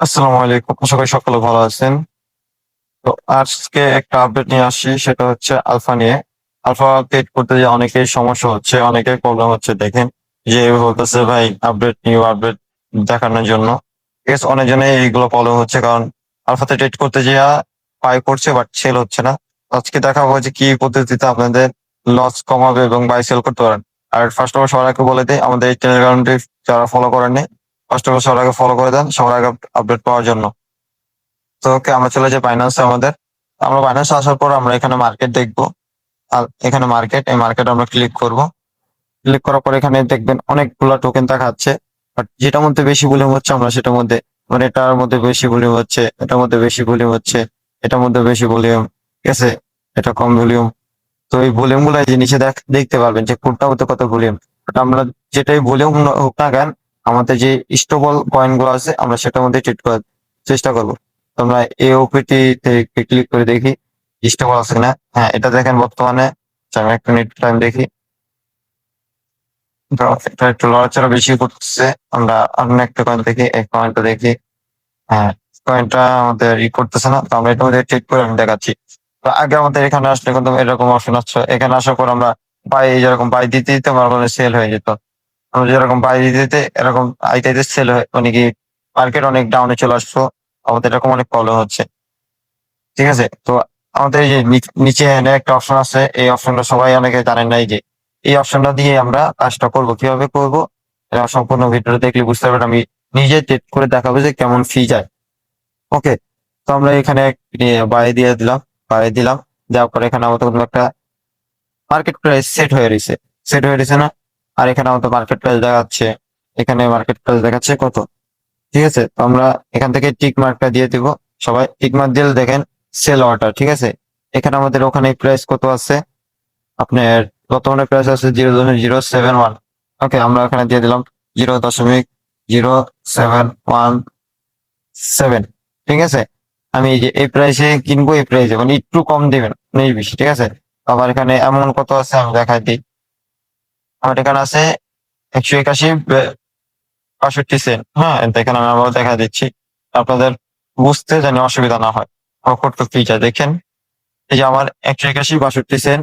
আসসালামু আলাইকুম। আশা করি সকলে ভালো আছেন। তো আজকে একটা আপডেট নিয়ে আসছি, সেটা হচ্ছে আলফা নিয়ে। আলফা আপডেট করতে যেয়ে অনেকের সমস্যা হচ্ছে, অনেকের প্রবলেম হচ্ছে। দেখেন যে বলতেছে ভাই আপডেট নিউ আপডেট দেখানোর জন্য। ঠিক আছে? অনেকজনের এইগুলো প্রবলেম হচ্ছে, কারণ আলফাতে ট্রেড করতে যেয়ে বাই করছে বাট সেল হচ্ছে না। আজকে দেখাবো যে কি পদ্ধতিতে আপনাদের লস কমাবে এবং বাই সেল করতে পারেন। আর ফার্স্ট অফ অল সবার আগে বলে দেই, আমাদের এই টেলিগ্রামটি যারা ফলো করেননি, ফার্স্ট অফ অল সবার আগে ফলো করে দেন, সবার আগে আপডেট পাওয়ার জন্য। তো ওকে, আমরা চলে যাই বাইন্যান্সে আমাদের। আমরা বাইন্যান্সে আসার পর আমরা এখানে মার্কেট দেখবো। আর এখানে মার্কেট, এই মার্কেট আমরা ক্লিক করব। ক্লিক করার পর এখানে দেখবেন অনেকগুলা টোকেন দেখাচ্ছে, বাট যেটার মধ্যে বেশি ভলিউম হচ্ছে আমরা সেটার মধ্যে, মানে এটার মধ্যে বেশি ভলিউম হচ্ছে, এটার মধ্যে বেশি ভলিউম হচ্ছে, এটার মধ্যে বেশি ভলিউম, ঠিক আছে, এটা কম ভলিউম। তো এই ভলিউম গুলো যে নিচে দেখতে পারবেন যে কোনটা হতে কত ভলিউম। বাট আমরা যেটাই ভলিউম হোক না কেন, আমাদের যে স্টেবল কয়েন গুলো আছে আমরা সেটার মধ্যে ট্রেড করার চেষ্টা করবো। তো আমরা এওপিটি তে ক্লিক করে দেখি স্টেবল আছে কিনা। হ্যাঁ, এটা দেখেন বর্তমানে। আচ্ছা, আমি একটা নেট টাইম দেখি। তো এটা একটু লড়াচড়া বেশি করতেছে। আমরা অন্য একটা কয়েন দেখি, এই কয়েনটা দেখি। হ্যাঁ, কয়েনটা আমাদের করতেছে না, তো আমরা এটার মধ্যে ট্রেড করে আমি দেখাচ্ছি। তো আগে আমাদের এখানে আসলে কিন্তু এরকম অপশন আসছে, এখানে আসার পর আমরা বাই, যেরকম বাই দিতে দিতে আমার সেল হয়ে যেত। আমরা যেরকম বাই দিতে দিতে এরকম আইতে আইতে সেল হয়, মানে কি মার্কেট অনেক ডাউনে চলে আসছো। আমাদের এরকম অনেক প্রবলেম হচ্ছে। ঠিক আছে? তো আমাদের এই যে নিচে এনে একটা অপশন আছে, এই অপশনটা সবাই অনেকে জানেন না। এই যে এই অপশনটা দিয়ে আমরা কাজটা করব, কিভাবে করব এটা সম্পূর্ণ ভিডিও দেখলে বুঝতে পারবেন। আমি নিজে চেক করে দেখাবো যে কেমন ফি যায়। ওকে, তো আমরা এখানে বাই দিয়ে দিলাম, বাই দিলাম। দেওয়ার পরে এখানে আমাদের কোনো একটা মার্কেট প্রাইস সেট হয়ে রয়েছে না? আর এখানে আমাদের মার্কেট প্রাইস দেখাচ্ছে, এখানে মার্কেট প্রাইস দেখাচ্ছে কত। ঠিক আছে? তো আমরা এখান থেকে টিক মার্কটা দিয়ে দিব। সবাই টিক মার্ক দিলে দেখেন সেল অর্ডার। ঠিক আছে? এখানে আমাদের ওখানে প্রাইস কত আছে, আপনার বর্তমানে প্রাইস আছে 0.071। ওকে, আমরা এখানে দিয়ে দিলাম 0.0717। ঠিক আছে? আমি এই যে এই প্রাইসে কিনবো, এই প্রাইসে মানে একটু কম দিবেন, নেই বেশি। ঠিক আছে? আবার এখানে এমন কত আছে আমি দেখাই দিই। আমার এখানে আছে 181.62 সেন্ট। হ্যাঁ, এখানে আমি আবার দেখা দিচ্ছি আপনাদের বুঝতে যেন অসুবিধা না হয়। কত ফিটা দেখেন, এই যে আমার 181.62 সেন্ট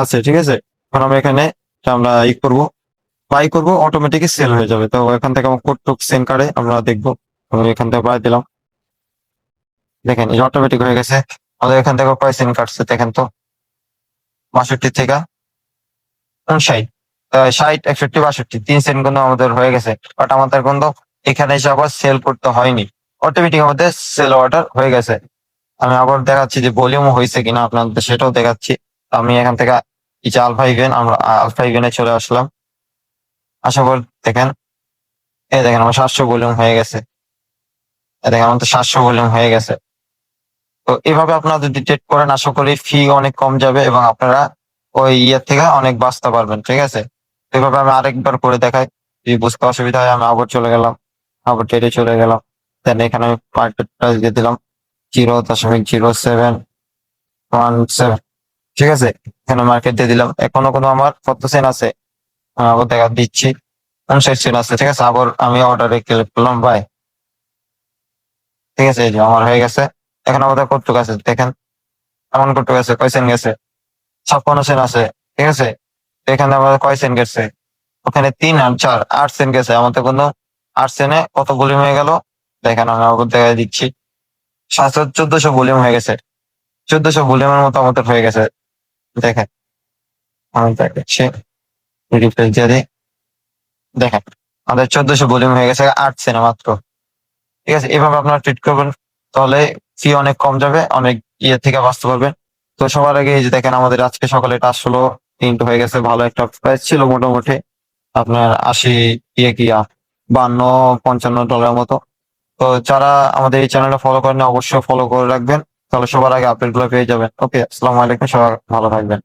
আছে। ঠিক আছে? এখন আমরা এখানে আমরা করবো, বাই করবো, অটোমেটিক সেল হয়ে যাবে। তো এখান থেকে আমার কত সেন্ট কাটে আমরা দেখবো। আমরা এখান থেকে বাই দিলাম, দেখেন এই অটোমেটিক হয়ে গেছে। আমাদের এখান থেকে কয় সেন্ট কাটছে দেখেন তো, 62 থেকে 59, 60, 61, 62, 3 সেন্ট কিন্তু আমাদের হয়ে গেছে। বাট আমাদের কিন্তু এখানে এসে আবার সেল করতে হয়নি, অটোমেটিক আমাদের সেল অর্ডার হয়ে গেছে। আমি আবার দেখাচ্ছি যে ভলিউম হয়েছে কিনা আপনাদের, সেটাও দেখাচ্ছি। আমি এখান থেকে এই যে আলফা ইভেন, আমরা আলফা ইভেনে চলে আসলাম। আশা করি দেখেন, এই দেখেন আমার 700 ভলিউম হয়ে গেছে। এই দেখেন আমাদের 700 ভলিউম হয়ে গেছে। তো এভাবে আপনারা যদি ট্রেড করেন, আশা করি ফি অনেক কম যাবে এবং আপনারা ওই ইয়ের থেকে অনেক বাঁচতে পারবেন। ঠিক আছে? এভাবে আমি আরেকবার করে দেখাই, যদি বুঝতে অসুবিধা হয় আমি আবার চলে গেলাম, আবার ট্রেডে চলে গেলাম। দেন এখানে আমি মার্কেট প্রাইস দিয়ে দিলাম 0.0717। ঠিক আছে? এখানে মার্কেট দিয়ে দিলাম। এখনো কোনো আমার কত সেন্ট আছে আবার দেখা দিচ্ছি, 59 সেন্ট আছে। ঠিক আছে? আবার আমি অর্ডারে ক্লিক করলাম ভাই। ঠিক আছে? এই যে আমার হয়ে গেছে। এখন আমাদের কতটুকু আছে দেখেন, এমন কতটুকু আছে, কয় সেন্ট গেছে, 56 সেন্ট আছে। ঠিক আছে? তো এখানে আমাদের কয় সেন্ট গেছে, ওখানে 3 আর 4, 8 সেন্ট গেছে আমাদের। কোনো 8 সেন্টে কত ভলিউম হয়ে গেল দেখেন, আমি আবার দেখা দিচ্ছি 1400 ভলিউম হয়ে গেছে। 1400 ভলিউমের মতো আমাদের হয়ে গেছে। দেখেন আমি দেখাচ্ছি, রিফ্রেশ দিয়ে দিই। দেখেন আমাদের 1400 ভলিউম হয়ে গেছে 8 সেন্ট মাত্র। ঠিক আছে? এভাবে আপনারা ট্রিট করবেন, তাহলে ফি অনেক কম যাবে, অনেক ইয়ে থেকে বাঁচতে পারবেন। তো সবার আগে এই যে দেখেন আমাদের আজকে সকালে এটা আসলো প্রিন্ট হয়ে গেছে। ভালো একটা প্রাইস ছিল মোটামুটি, আপনার 80 ইয়ে কি 52-55 ডলার মতো। তো যারা আমাদের এই চ্যানেলটা ফলো করেন অবশ্যই ফলো করে রাখবেন, তাহলে সবার আগে আপডেট গুলো পেয়ে যাবেন। ওকে, আসসালামু আলাইকুম, সবাই ভালো থাকবেন।